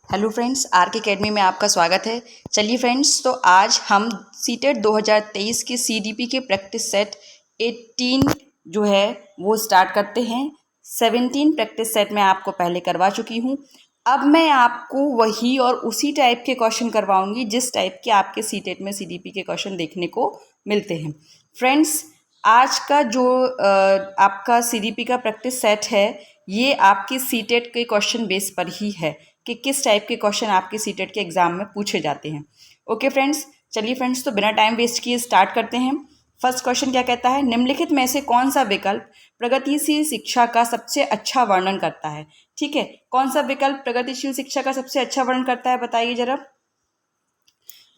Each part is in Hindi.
हेलो फ्रेंड्स, आर के अकेडमी में आपका स्वागत है। चलिए फ्रेंड्स, तो आज हम सीटेट 2023 के सीडीपी के प्रैक्टिस सेट 18 जो है वो स्टार्ट करते हैं। 17 प्रैक्टिस सेट मैं आपको पहले करवा चुकी हूँ। अब मैं आपको वही और उसी टाइप के क्वेश्चन करवाऊंगी जिस टाइप के आपके सीटेट में सीडीपी के क्वेश्चन देखने को मिलते हैं। फ्रेंड्स, आज का जो आपका सीडीपी का प्रैक्टिस सेट है ये आपकी सीटेट के क्वेश्चन बेस पर ही है कि किस टाइप के क्वेश्चन आपके सीटेट के एग्जाम में पूछे जाते हैं। ओके फ्रेंड्स, चलिए फ्रेंड्स, तो बिना टाइम वेस्ट किए स्टार्ट करते हैं। फर्स्ट क्वेश्चन क्या कहता है, निम्नलिखित में से कौन सा विकल्प प्रगतिशील शिक्षा का सबसे अच्छा वर्णन करता है। ठीक है, कौन सा विकल्प प्रगतिशील शिक्षा का सबसे अच्छा वर्णन करता है, बताइए जरा।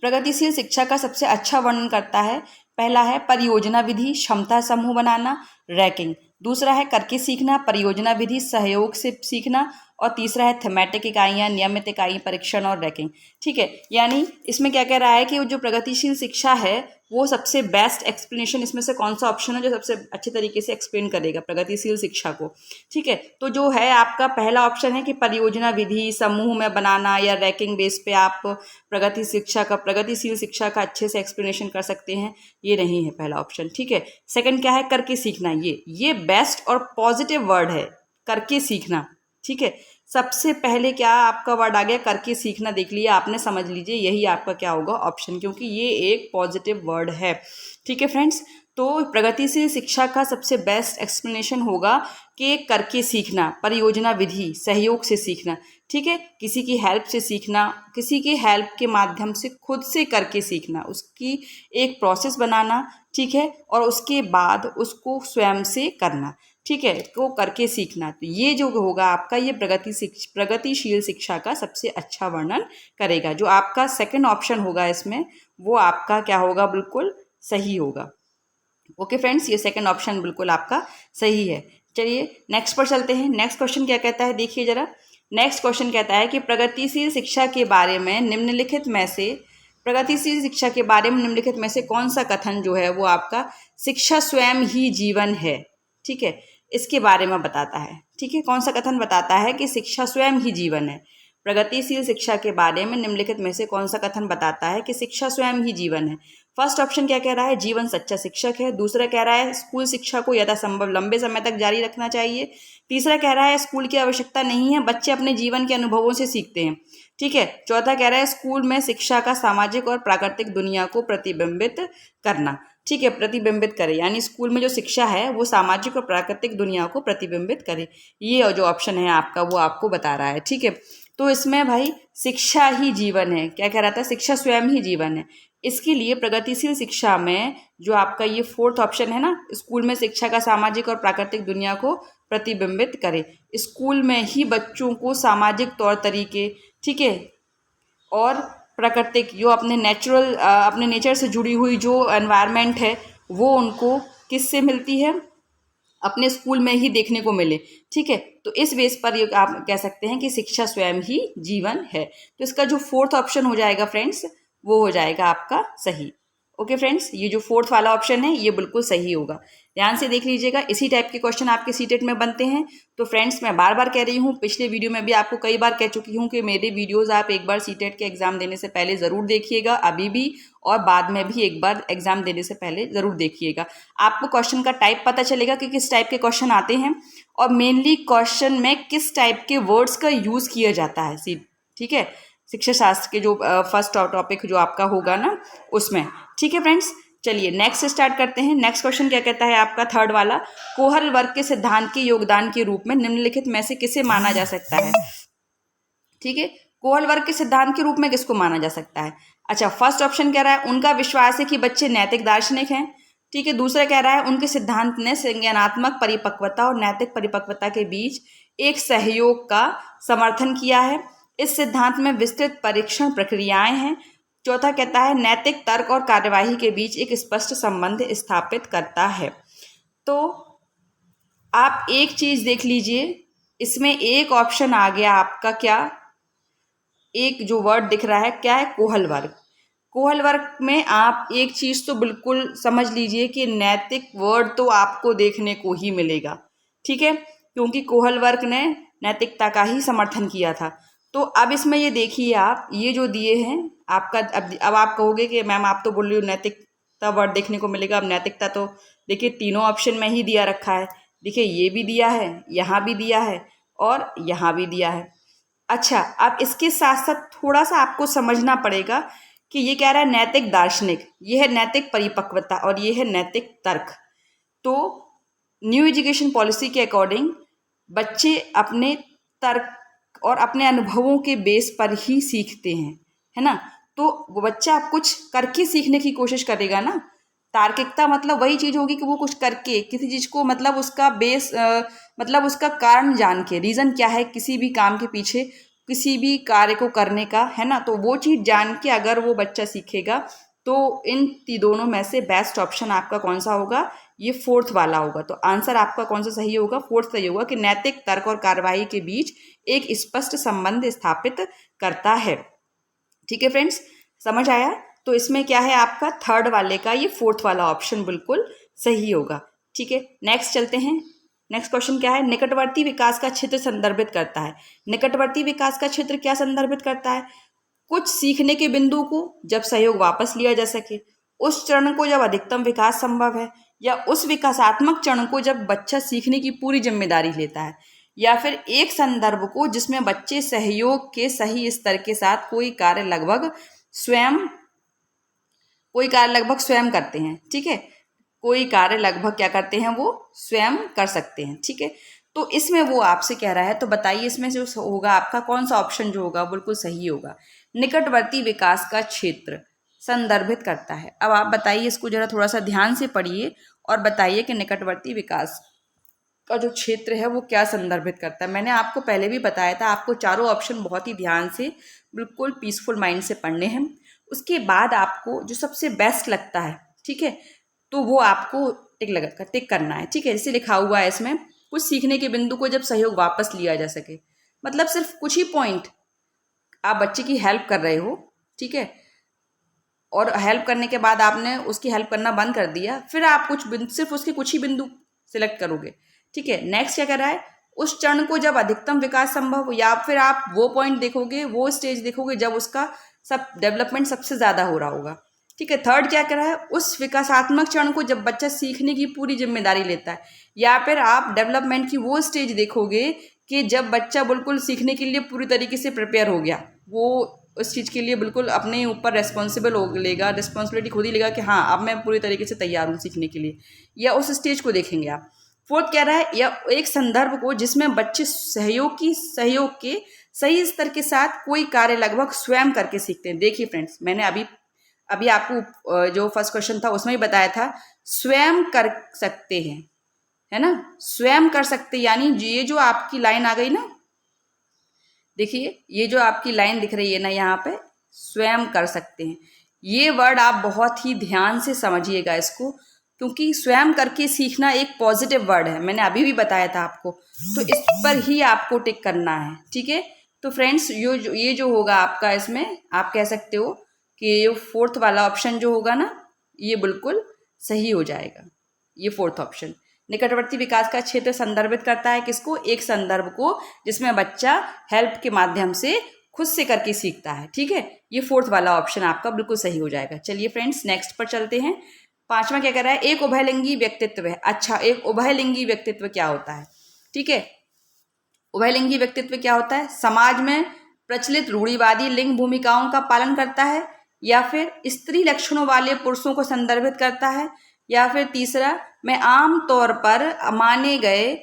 प्रगतिशील शिक्षा का सबसे अच्छा वर्णन करता है, पहला है परियोजना विधि, क्षमता समूह बनाना, रैंकिंग। दूसरा है करके सीखना, परियोजना विधि, सहयोग से सीखना। और तीसरा है थीमेटिक इकाइयाँ, नियमित इकाई, परीक्षण और रैंकिंग। ठीक है, यानी इसमें क्या कह रहा है कि जो प्रगतिशील शिक्षा है वो सबसे बेस्ट एक्सप्लेनेशन इसमें से कौन सा ऑप्शन है जो सबसे अच्छे तरीके से एक्सप्लेन करेगा प्रगतिशील शिक्षा को। ठीक है, तो जो है आपका पहला ऑप्शन है कि परियोजना विधि, समूह में बनाना या रैंकिंग बेस पे आप प्रगतिशील शिक्षा का अच्छे से एक्सप्लेनेशन कर सकते हैं, ये नहीं है पहला ऑप्शन। ठीक है, सेकंड क्या है, करके सीखना। ये बेस्ट और पॉजिटिव वर्ड है, करके सीखना। ठीक है, सबसे पहले क्या आपका वर्ड आ गया, करके सीखना। देख लिया आपने, समझ लीजिए यही आपका क्या होगा ऑप्शन, क्योंकि ये एक पॉजिटिव वर्ड है। ठीक है फ्रेंड्स, तो प्रगतिशील शिक्षा का सबसे बेस्ट एक्सप्लेनेशन होगा कि करके सीखना, परियोजना विधि, सहयोग से सीखना। ठीक है, किसी की हेल्प से सीखना, किसी की हेल्प के माध्यम से खुद से करके सीखना, उसकी एक प्रोसेस बनाना। ठीक है, और उसके बाद उसको स्वयं से करना। ठीक है, तो करके सीखना, तो ये जो होगा आपका, ये प्रगतिशील शिक्षा का सबसे अच्छा वर्णन करेगा। जो आपका सेकंड ऑप्शन होगा इसमें, वो आपका क्या होगा, बिल्कुल सही होगा। ओके फ्रेंड्स, ये सेकंड ऑप्शन बिल्कुल आपका सही है। चलिए नेक्स्ट पर चलते हैं। नेक्स्ट क्वेश्चन क्या कहता है, देखिए जरा। नेक्स्ट क्वेश्चन कहता है कि प्रगतिशील शिक्षा के बारे में निम्नलिखित में से प्रगतिशील शिक्षा के बारे में निम्नलिखित में से कौन सा कथन जो है वो आपका शिक्षा स्वयं ही जीवन है। ठीक है, इसके बारे में बताता है। ठीक है, कौन सा कथन बताता है कि शिक्षा स्वयं ही जीवन है। प्रगतिशील शिक्षा के बारे में निम्नलिखित में से कौन सा कथन बताता है कि शिक्षा स्वयं ही जीवन है। फर्स्ट ऑप्शन क्या कह रहा है, जीवन सच्चा शिक्षक है। दूसरा कह रहा है स्कूल शिक्षा को यथासंभव लंबे समय तक जारी रखना चाहिए। तीसरा कह रहा है स्कूल की आवश्यकता नहीं है, बच्चे अपने जीवन के अनुभवों से सीखते हैं। ठीक है, चौथा कह रहा है स्कूल में शिक्षा का सामाजिक और प्राकृतिक दुनिया को प्रतिबिंबित करना। ठीक है, प्रतिबिंबित करे, यानी स्कूल में जो शिक्षा है वो सामाजिक और प्राकृतिक दुनिया को प्रतिबिंबित करे। ये जो ऑप्शन है आपका वो आपको बता रहा है। ठीक है, तो इसमें भाई शिक्षा ही जीवन है, क्या कह रहा था, शिक्षा स्वयं ही जीवन है। इसके लिए प्रगतिशील शिक्षा में जो आपका ये फोर्थ ऑप्शन है ना, स्कूल में शिक्षा का सामाजिक और प्राकृतिक दुनिया को प्रतिबिंबित करे, स्कूल में ही बच्चों को सामाजिक तौर तरीके, ठीक है, और प्राकृतिक जो अपने नेचर से जुड़ी हुई जो एनवायरनमेंट है वो उनको किससे मिलती है, अपने स्कूल में ही देखने को मिले। ठीक है, तो इस बेस पर ये आप कह सकते हैं कि शिक्षा स्वयं ही जीवन है। तो इसका जो फोर्थ ऑप्शन हो जाएगा फ्रेंड्स, वो हो जाएगा आपका सही। ओके फ्रेंड्स, ये जो फोर्थ वाला ऑप्शन है ये बिल्कुल सही होगा। ध्यान से देख लीजिएगा, इसी टाइप के क्वेश्चन आपके सीटेट में बनते हैं। तो फ्रेंड्स, मैं बार बार कह रही हूँ, पिछले वीडियो में भी आपको कई बार कह चुकी हूँ कि मेरे वीडियोस आप एक बार सीटेट के एग्जाम देने से पहले ज़रूर देखिएगा, अभी भी और बाद में भी एक बार एग्जाम देने से पहले ज़रूर देखिएगा। आपको क्वेश्चन का टाइप पता चलेगा कि किस टाइप के क्वेश्चन आते हैं और मेनली क्वेश्चन में किस टाइप के वर्ड्स का यूज़ किया जाता है। ठीक है, शिक्षा शास्त्र के जो फर्स्ट टॉपिक जो आपका होगा ना उसमें। ठीक है फ्रेंड्स, चलिए नेक्स्ट स्टार्ट करते हैं। नेक्स्ट क्वेश्चन क्या कहता है आपका थर्ड वाला, कोहल वर्ग के सिद्धांत के योगदान के रूप में निम्नलिखित में से किसे माना जा सकता है। ठीक है, कोहल वर्ग के सिद्धांत के रूप में किसको माना जा सकता है। अच्छा, फर्स्ट ऑप्शन कह रहा है उनका विश्वास है कि बच्चे नैतिक दार्शनिक हैं। ठीक है, दूसरा कह रहा है उनके सिद्धांत ने संज्ञानात्मक परिपक्वता और नैतिक परिपक्वता के बीच एक सहयोग का समर्थन किया है। इस सिद्धांत में विस्तृत परीक्षण प्रक्रियाएं हैं। चौथा कहता है नैतिक तर्क और कार्यवाही के बीच एक स्पष्ट संबंध स्थापित करता है। तो आप एक चीज देख लीजिए, इसमें एक ऑप्शन आ गया आपका, क्या एक जो वर्ड दिख रहा है क्या है, कोहल वर्ग। कोहल वर्ग में आप एक चीज तो बिल्कुल समझ लीजिए कि नैतिक वर्ड तो आपको देखने को ही मिलेगा। ठीक है, क्योंकि कोहल वर्ग ने नैतिकता का ही समर्थन किया था। तो अब इसमें ये देखिए आप, ये जो दिए हैं आपका, अब आप कहोगे कि मैम आप तो बोल रही हो नैतिकता वर्ड देखने को मिलेगा। अब नैतिकता तो देखिए तीनों ऑप्शन में ही दिया रखा है। देखिए ये भी दिया है, यहाँ भी दिया है और यहाँ भी दिया है। अच्छा, अब इसके साथ साथ थोड़ा सा आपको समझना पड़ेगा कि ये कह रहा है नैतिक दार्शनिक, ये है नैतिक परिपक्वता और ये है नैतिक तर्क। तो न्यू एजुकेशन पॉलिसी के अकॉर्डिंग बच्चे अपने तर्क और अपने अनुभवों के बेस पर ही सीखते हैं, है ना। तो वो बच्चा कुछ करके सीखने की कोशिश करेगा ना। तार्किकता मतलब वही चीज़ होगी कि वो कुछ करके किसी चीज़ को, मतलब उसका बेस मतलब उसका कारण जान के, रीज़न क्या है किसी भी काम के पीछे, किसी भी कार्य को करने का, है ना। तो वो चीज़ जान के अगर वो बच्चा सीखेगा तो इन दोनों में से बेस्ट ऑप्शन आपका कौन सा होगा, ये फोर्थ वाला होगा। तो आंसर आपका कौन सा सही होगा, फोर्थ सही होगा कि नैतिक तर्क और कार्यवाही के बीच एक स्पष्ट संबंध स्थापित करता है। ठीक है फ्रेंड्स, समझ आया। तो इसमें क्या है आपका थर्ड वाले का ये फोर्थ वाला ऑप्शन बिल्कुल सही होगा। ठीक है, नेक्स्ट चलते हैं। नेक्स्ट क्वेश्चन क्या है, निकटवर्ती विकास का क्षेत्र संदर्भित करता है। निकटवर्ती विकास का क्षेत्र क्या संदर्भित करता है, कुछ सीखने के बिंदु को जब सहयोग वापस लिया जा सके, उस चरण को जब अधिकतम विकास संभव है, या उस विकासात्मक चरण को जब बच्चा सीखने की पूरी जिम्मेदारी लेता है, या फिर एक संदर्भ को जिसमें बच्चे सहयोग के सही स्तर के साथ कोई कार्य लगभग स्वयं करते हैं। ठीक है, कोई कार्य लगभग क्या करते हैं, वो स्वयं कर सकते हैं। ठीक है, तो इसमें वो आपसे कह रहा है, तो बताइए इसमें जो होगा आपका कौन सा ऑप्शन जो होगा बिल्कुल सही होगा। निकटवर्ती विकास का क्षेत्र संदर्भित करता है। अब आप बताइए, इसको जरा थोड़ा सा ध्यान से पढ़िए और बताइए कि निकटवर्ती विकास का जो क्षेत्र है वो क्या संदर्भित करता है। मैंने आपको पहले भी बताया था, आपको चारों ऑप्शन बहुत ही ध्यान से बिल्कुल पीसफुल माइंड से पढ़ने हैं। उसके बाद आपको जो सबसे बेस्ट लगता है, ठीक है, तो वो आपको टिक करना है। ठीक है, जैसे लिखा हुआ है इसमें, कुछ सीखने के बिंदु को जब सहयोग वापस लिया जा सके, मतलब सिर्फ कुछ ही पॉइंट आप बच्चे की हेल्प कर रहे हो, ठीक है, और हेल्प करने के बाद आपने उसकी हेल्प करना बंद कर दिया, फिर आप सिर्फ उसके कुछ ही बिंदु सिलेक्ट करोगे। ठीक है, नेक्स्ट क्या कर रहा है, उस चरण को जब अधिकतम विकास संभव हो, या फिर आप वो पॉइंट देखोगे, वो स्टेज देखोगे जब उसका सब डेवलपमेंट सबसे ज़्यादा हो रहा होगा। ठीक है, थर्ड क्या कर रहा है, उस विकासात्मक चरण को जब बच्चा सीखने की पूरी जिम्मेदारी लेता है, या फिर आप डेवलपमेंट की वो स्टेज देखोगे कि जब बच्चा बिल्कुल सीखने के लिए पूरी तरीके से प्रिपेयर हो गया, वो उस चीज़ के लिए बिल्कुल अपने ऊपर रेस्पॉन्सिबल हो लेगा, रिस्पॉन्सिबिलिटी खुद ही लेगा कि हाँ अब मैं पूरी तरीके से तैयार हूँ सीखने के लिए, या उस स्टेज को देखेंगे आप। फोर्थ कह रहा है, या एक संदर्भ को जिसमें बच्चे सहयोग के सही स्तर के साथ कोई कार्य लगभग स्वयं करके सीखते हैं। देखिए फ्रेंड्स, मैंने अभी आपको जो फर्स्ट क्वेश्चन था उसमें ही बताया था, स्वयं कर सकते हैं, है ना, स्वयं कर सकते, यानी ये जो आपकी लाइन आ गई ना, देखिए ये जो आपकी लाइन दिख रही है ना यहाँ पे, स्वयं कर सकते हैं, ये वर्ड आप बहुत ही ध्यान से समझिएगा इसको, क्योंकि स्वयं करके सीखना एक पॉजिटिव वर्ड है, मैंने अभी भी बताया था आपको, तो इस पर ही आपको टिक करना है। ठीक है, तो फ्रेंड्स ये जो होगा आपका, इसमें आप कह सकते हो कि ये फोर्थ वाला ऑप्शन जो होगा ना, ये बिल्कुल सही हो जाएगा। ये फोर्थ ऑप्शन, निकटवर्ती विकास का क्षेत्र संदर्भित करता है किसको, एक संदर्भ को जिसमें बच्चा हेल्प के माध्यम से खुद से करके सीखता है। ठीक है, ये फोर्थ वाला ऑप्शन आपका बिल्कुल सही हो जाएगा। चलिए फ्रेंड्स, नेक्स्ट पर चलते हैं। पांचवा क्या कह रहा है, एक उभयलिंगी व्यक्तित्व है। अच्छा, एक उभयलिंगी व्यक्तित्व क्या होता है। ठीक है, उभयलिंगी व्यक्तित्व क्या होता है, समाज में प्रचलित रूढ़िवादी लिंग भूमिकाओं का पालन करता है, या फिर स्त्री लक्षणों वाले पुरुषों को संदर्भित करता है, या फिर तीसरा में आम तौर पर माने गए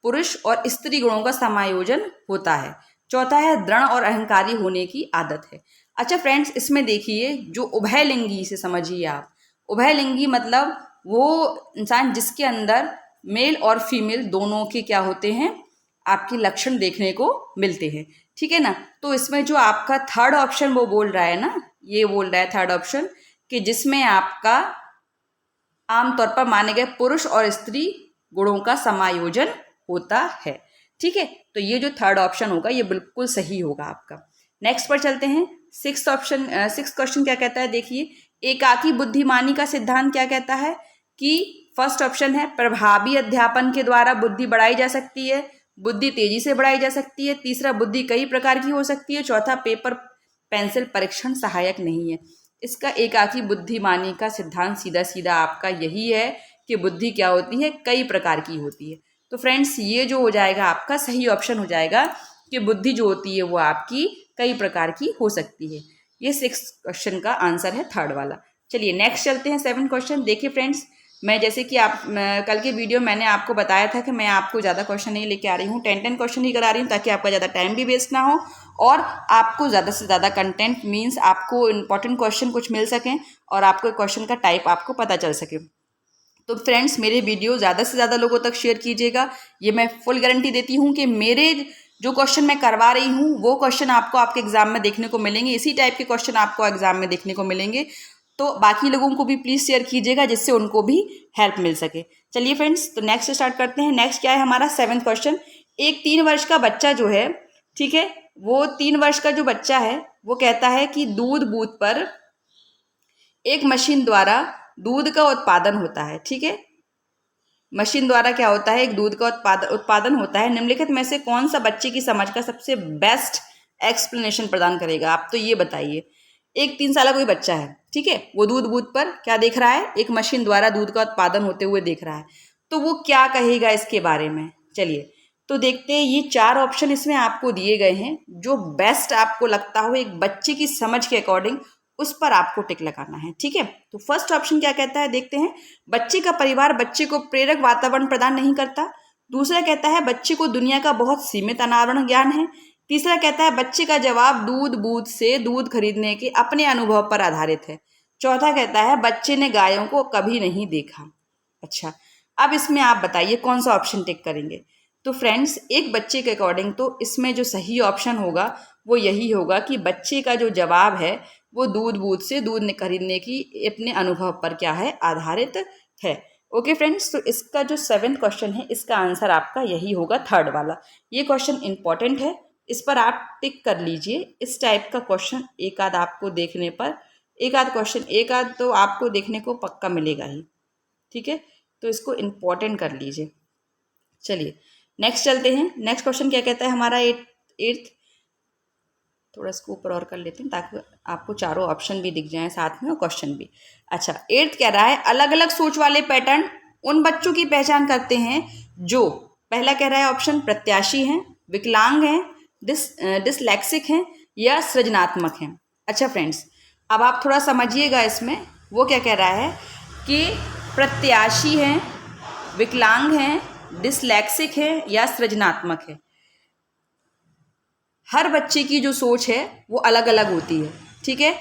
पुरुष और स्त्री गुणों का समायोजन होता है, चौथा है दृढ़ और अहंकारी होने की आदत है। अच्छा फ्रेंड्स, इसमें देखिए जो उभयलिंगी से समझिए आप, उभयलिंगी मतलब वो इंसान जिसके अंदर मेल और फीमेल दोनों के क्या होते हैं, आपके लक्षण देखने को मिलते हैं। ठीक है ना, तो इसमें जो आपका थर्ड ऑप्शन वो बोल रहा है ना, ये बोल रहा है थर्ड ऑप्शन कि जिसमें आपका आमतौर पर माने गए पुरुष और स्त्री गुणों का समायोजन होता है। ठीक है, तो ये जो थर्ड ऑप्शन होगा ये बिल्कुल सही होगा आपका। नेक्स्ट पर चलते हैं। सिक्स क्वेश्चन क्या कहता है, देखिए एकाकी बुद्धिमानी का सिद्धांत क्या कहता है कि फर्स्ट ऑप्शन है प्रभावी अध्यापन के द्वारा बुद्धि बढ़ाई जा सकती है, बुद्धि तेजी से बढ़ाई जा सकती है। तीसरा, बुद्धि कई प्रकार की हो सकती है। चौथा, पेपर पेंसिल परीक्षण सहायक नहीं है। इसका एकाकी बुद्धिमानी का सिद्धांत सीधा सीधा आपका यही है कि बुद्धि क्या होती है, कई प्रकार की होती है। तो फ्रेंड्स, ये जो हो जाएगा आपका सही ऑप्शन हो जाएगा कि बुद्धि जो होती है वो आपकी कई प्रकार की हो सकती है। ये 6 क्वेश्चन का आंसर है, थर्ड वाला। चलिए नेक्स्ट चलते हैं 7 क्वेश्चन। देखिए फ्रेंड्स, मैं जैसे कि कल के वीडियो मैंने आपको बताया था कि मैं आपको ज़्यादा क्वेश्चन नहीं लेके आ रही हूँ, 10 क्वेश्चन ही करा रही हूँ ताकि आपका ज़्यादा टाइम भी वेस्ट ना हो और आपको ज़्यादा से ज़्यादा कंटेंट मीन्स आपको इंपॉर्टेंट क्वेश्चन कुछ मिल सकें और आपको क्वेश्चन का टाइप आपको पता चल सके। तो फ्रेंड्स, मेरे वीडियो ज़्यादा से ज़्यादा लोगों तक शेयर कीजिएगा। ये मैं फुल गारंटी देती हूँ कि मेरे जो क्वेश्चन मैं करवा रही हूँ वो क्वेश्चन आपको आपके एग्जाम में देखने को मिलेंगे, इसी टाइप के क्वेश्चन आपको एग्जाम में देखने को मिलेंगे। तो बाकी लोगों को भी प्लीज़ शेयर कीजिएगा जिससे उनको भी हेल्प मिल सके। चलिए फ्रेंड्स, तो नेक्स्ट स्टार्ट करते हैं। नेक्स्ट क्या है हमारा 7 क्वेश्चन। एक 3 वर्ष का बच्चा जो है, ठीक है, वो 3 वर्ष का जो बच्चा है वो कहता है कि दूध बूथ पर एक मशीन द्वारा दूध का उत्पादन होता है। ठीक है, मशीन द्वारा क्या होता है, एक दूध का उत्पादन होता है। निम्नलिखित में से कौन सा बच्चे की समझ का सबसे बेस्ट एक्सप्लेनेशन प्रदान करेगा? आप तो ये बताइए। एक 3 साल का कोई बच्चा है, ठीक है, वो दूध बूथ पर क्या देख रहा है, एक मशीन द्वारा दूध का उत्पादन होते हुए देख रहा है, तो वो क्या कहेगा इसके बारे में? चलिए तो देखते हैं। ये 4 ऑप्शन इसमें आपको दिए गए हैं, जो बेस्ट आपको लगता हो एक बच्चे की समझ के अकॉर्डिंग उस पर आपको टिक लगाना है। ठीक है, तो फर्स्ट ऑप्शन क्या कहता है देखते हैं। बच्चे का परिवार बच्चे को प्रेरक वातावरण प्रदान नहीं करता। दूसरा कहता है बच्चे को दुनिया का बहुत सीमित अनावरण ज्ञान है। तीसरा कहता है बच्चे का जवाब दूध बूथ से दूध खरीदने के अपने अनुभव पर आधारित है। चौथा कहता है बच्चे ने गायों को कभी नहीं देखा। अच्छा, अब इसमें आप बताइए कौन सा ऑप्शन टिक करेंगे? तो फ्रेंड्स, एक बच्चे के अकॉर्डिंग तो इसमें जो सही ऑप्शन होगा वो यही होगा कि बच्चे का जो जवाब है वो दूध बूथ से दूध खरीदने की अपने अनुभव पर क्या है, आधारित है। ओके फ्रेंड्स, तो इसका जो 7th क्वेश्चन है इसका आंसर आपका यही होगा, थर्ड वाला। ये क्वेश्चन इंपॉर्टेंट है, इस पर आप टिक कर लीजिए। इस टाइप का क्वेश्चन एक आध आपको देखने पर एक आध तो आपको देखने को पक्का मिलेगा ही। ठीक है, तो इसको इम्पोर्टेंट कर लीजिए। चलिए नेक्स्ट चलते हैं। नेक्स्ट क्वेश्चन क्या कहता है हमारा 8th। थोड़ा इसको ऊपर और कर लेते हैं ताकि आपको चारों ऑप्शन भी दिख जाएं साथ में और क्वेश्चन भी। अच्छा, 8th कह रहा है अलग अलग सोच वाले पैटर्न उन बच्चों की पहचान करते हैं जो, पहला कह रहा है ऑप्शन प्रत्याशी हैं, विकलांग हैं, डिसलेक्सिक हैं या सृजनात्मक हैं। अच्छा फ्रेंड्स, अब आप थोड़ा समझिएगा इसमें। वो क्या कह रहा है कि प्रत्याशी हैं, विकलांग हैं, डिसलेक्सिक है या सृजनात्मक है। हर बच्चे की जो सोच है वो अलग अलग होती है। ठीक है,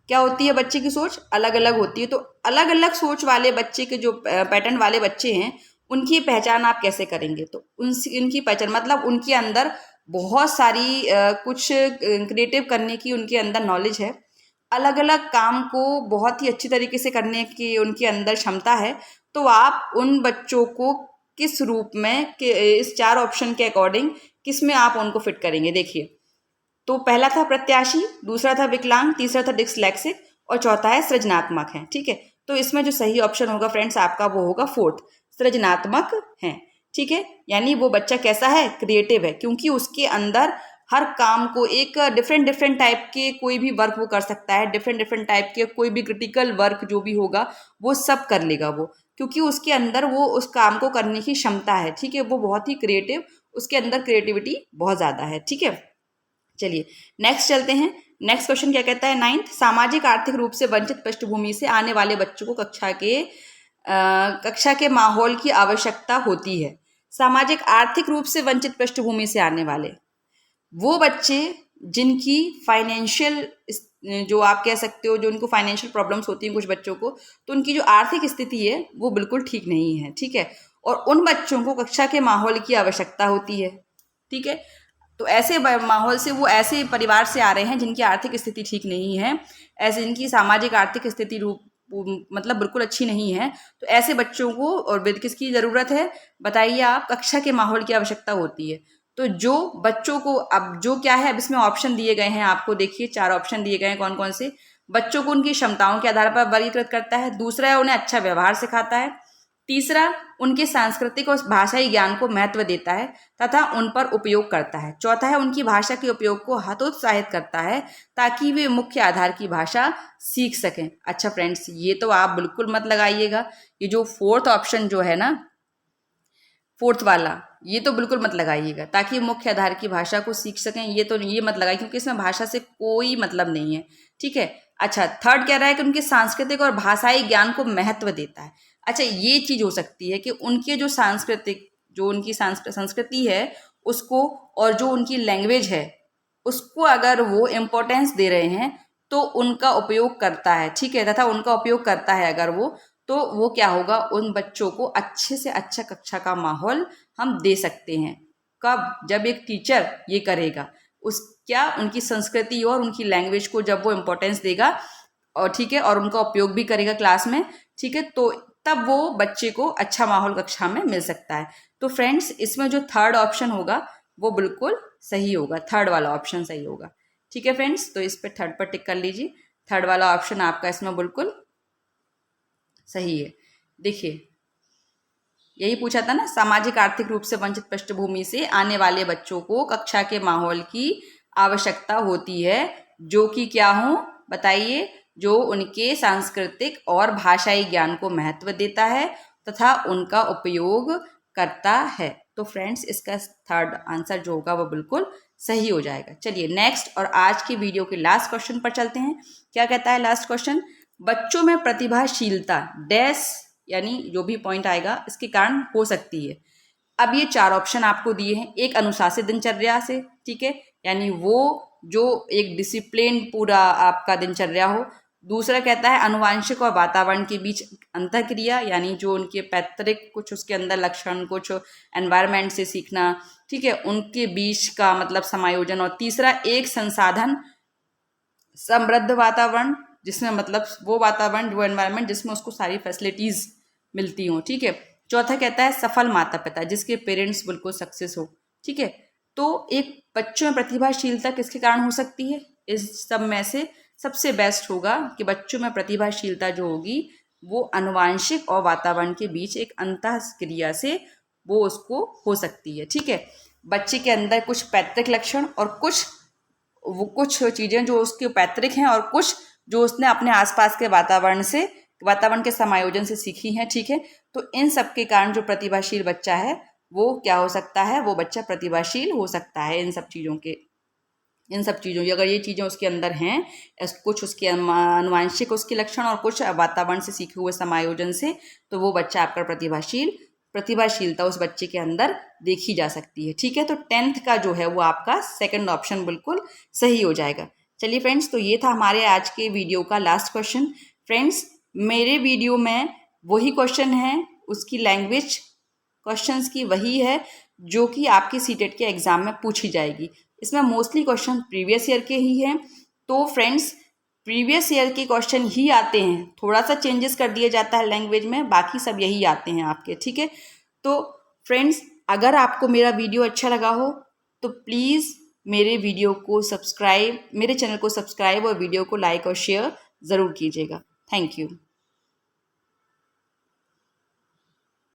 क्या होती है, बच्चे की सोच अलग अलग होती है। तो अलग अलग सोच वाले बच्चे के जो पैटर्न वाले बच्चे हैं उनकी पहचान आप कैसे करेंगे? तो उनकी पहचान मतलब उनके अंदर बहुत सारी कुछ क्रिएटिव करने की उनके अंदर नॉलेज है, अलग अलग काम को बहुत ही अच्छी तरीके से करने की उनके अंदर क्षमता है। तो आप उन बच्चों को किस रूप में इस 4 ऑप्शन के अकॉर्डिंग किस में आप उनको फिट करेंगे? देखिए, तो पहला था प्रत्याशी, दूसरा था विकलांग, तीसरा था डिसलेक्सिक और चौथा है सृजनात्मक है। ठीक है, तो इसमें जो सही ऑप्शन होगा फ्रेंड्स आपका वो होगा 4th, सृजनात्मक है। ठीक है, यानी वो बच्चा कैसा है, क्रिएटिव है, क्योंकि उसके अंदर हर काम को एक डिफरेंट टाइप के कोई भी वर्क वो कर सकता है, डिफरेंट टाइप के कोई भी क्रिटिकल वर्क जो भी होगा वो सब कर लेगा वो, क्योंकि उसके अंदर वो उस काम को करने की क्षमता है। ठीक है, वो बहुत ही क्रिएटिव, उसके अंदर क्रिएटिविटी बहुत ज़्यादा है। ठीक है, चलिए नेक्स्ट चलते हैं। नेक्स्ट क्वेश्चन क्या कहता है 9th, सामाजिक आर्थिक रूप से वंचित पृष्ठभूमि से आने वाले बच्चों को कक्षा के माहौल की आवश्यकता होती है। सामाजिक आर्थिक रूप से वंचित पृष्ठभूमि से आने वाले वो बच्चे जिनकी फाइनेंशियल, जो आप कह सकते हो जो उनको फाइनेंशियल प्रॉब्लम्स होती हैं कुछ बच्चों को, तो उनकी जो आर्थिक स्थिति है वो बिल्कुल ठीक नहीं है। ठीक है, और उन बच्चों को कक्षा के माहौल की आवश्यकता होती है। ठीक है, तो ऐसे माहौल से, वो ऐसे परिवार से आ रहे हैं जिनकी आर्थिक स्थिति ठीक नहीं है, ऐसे जिनकी सामाजिक आर्थिक स्थिति मतलब बिल्कुल अच्छी नहीं है, तो ऐसे बच्चों को और किसकी ज़रूरत है बताइए आप? कक्षा के माहौल की आवश्यकता होती है। तो जो बच्चों को, अब जो क्या है, अब इसमें ऑप्शन दिए गए हैं आपको, देखिए 4 ऑप्शन दिए गए हैं कौन कौन से। बच्चों को उनकी क्षमताओं के आधार पर वर्गीकृत करता है, दूसरा है उन्हें अच्छा व्यवहार सिखाता है, तीसरा, उनके सांस्कृतिक और भाषाई ज्ञान को महत्व देता है तथा उन पर उपयोग करता है। चौथा है, उनकी भाषा के उपयोग को हतोत्साहित करता है ताकि वे मुख्य आधार की भाषा सीख सकें। अच्छा फ्रेंड्स, ये तो आप बिल्कुल मत लगाइएगा। ये जो फोर्थ ऑप्शन जो है ना, फोर्थ वाला, ये तो बिल्कुल मत लगाइएगा, ताकि मुख्य आधार की भाषा को सीख सकें, ये तो ये मत लगाइए, क्योंकि इसमें भाषा से कोई मतलब नहीं है। ठीक है। अच्छा, थर्ड कह रहा है कि उनके सांस्कृतिक और भाषाई ज्ञान को महत्व देता है। अच्छा, ये चीज हो सकती है कि उनके जो सांस्कृतिक, जो उनकी संस्कृति है उसको, और जो उनकी लैंग्वेज है उसको अगर वो इम्पोर्टेंस दे रहे हैं तो उनका उपयोग करता है। ठीक है, तथा उनका उपयोग करता है अगर वो, तो वो क्या होगा, उन बच्चों को अच्छे से अच्छा कक्षा का माहौल हम दे सकते हैं। कब? जब एक टीचर ये करेगा, उस क्या उनकी संस्कृति और उनकी लैंग्वेज को जब वो इम्पोर्टेंस देगा, और ठीक है, और उनका उपयोग भी करेगा क्लास में, ठीक है, तो तब वो बच्चे को अच्छा माहौल कक्षा में मिल सकता है। तो फ्रेंड्स, इसमें जो थर्ड ऑप्शन होगा वो बिल्कुल सही होगा, थर्ड वाला ऑप्शन सही होगा। ठीक है फ्रेंड्स, तो इस पे थर्ड पर टिक कर लीजिए, थर्ड वाला ऑप्शन आपका इसमें बिल्कुल सही है। देखिए, यही पूछा था ना, सामाजिक आर्थिक रूप से वंचित पृष्ठभूमि से आने वाले बच्चों को कक्षा के माहौल की आवश्यकता होती है, जो कि क्या हो, बताइए, जो उनके सांस्कृतिक और भाषाई ज्ञान को महत्व देता है तथा उनका उपयोग करता है। तो फ्रेंड्स, इसका थर्ड आंसर जो होगा वो बिल्कुल सही हो जाएगा। चलिए नेक्स्ट, और आज की वीडियो के लास्ट क्वेश्चन पर चलते हैं। क्या कहता है लास्ट क्वेश्चन? बच्चों में प्रतिभाशीलता डैश, यानी जो भी पॉइंट आएगा इसके कारण हो सकती है। अब ये चार ऑप्शन आपको दिए हैं। एक, अनुशासित दिनचर्या से, ठीक है, यानी वो जो एक डिसिप्लिन पूरा आपका दिनचर्या हो। दूसरा कहता है अनुवांशिक और वातावरण के बीच अंतःक्रिया, यानी जो उनके पैतृक कुछ उसके अंदर लक्षण, कुछ एनवायरनमेंट से सीखना, ठीक है, उनके बीच का मतलब समायोजन। और तीसरा, एक संसाधन समृद्ध वातावरण, जिसमें मतलब वो वातावरण, वो एनवायरनमेंट जिसमें उसको सारी फैसिलिटीज मिलती हों। ठीक है। चौथा कहता है सफल माता पिता, जिसके पेरेंट्स बिल्कुल सक्सेस हो। ठीक है। तो एक बच्चों में प्रतिभाशीलता किसके कारण हो सकती है? इस सब में से सबसे बेस्ट होगा कि बच्चों में प्रतिभाशीलता जो होगी वो अनुवांशिक और वातावरण के बीच एक अंतःक्रिया से वो उसको हो सकती है। ठीक है। बच्चे के अंदर कुछ पैतृक लक्षण और कुछ चीज़ें जो उसके पैतृक हैं, और कुछ जो उसने अपने आसपास के वातावरण के समायोजन से सीखी हैं। ठीक है। तो इन सब के कारण जो प्रतिभाशील बच्चा है वो क्या हो सकता है, वो बच्चा प्रतिभाशील हो सकता है। इन सब चीज़ों की अगर ये चीज़ें उसके अंदर हैं, कुछ उसके अनुवांशिक उसके लक्षण और कुछ वातावरण से सीखे हुए समायोजन से, तो वो बच्चा आपका प्रतिभाशीलता उस बच्चे के अंदर देखी जा सकती है। ठीक है। तो 10th का जो है वो आपका सेकंड ऑप्शन बिल्कुल सही हो जाएगा। चलिए फ्रेंड्स, तो ये था हमारे आज के वीडियो का लास्ट क्वेश्चन। फ्रेंड्स, मेरे वीडियो में वही क्वेश्चन है, उसकी लैंग्वेज क्वेश्चंस की वही है जो कि आपकी सीटेट के एग्जाम में पूछी जाएगी। इसमें मोस्टली क्वेश्चन प्रीवियस ईयर के ही हैं। तो फ्रेंड्स, प्रीवियस ईयर के क्वेश्चन ही आते हैं, थोड़ा सा चेंजेस कर दिया जाता है लैंग्वेज में, बाकी सब यही आते हैं आपके। ठीक है। तो फ्रेंड्स, अगर आपको मेरा वीडियो अच्छा लगा हो तो प्लीज़ मेरे चैनल को सब्सक्राइब और वीडियो को लाइक और शेयर ज़रूर कीजिएगा। Thank you.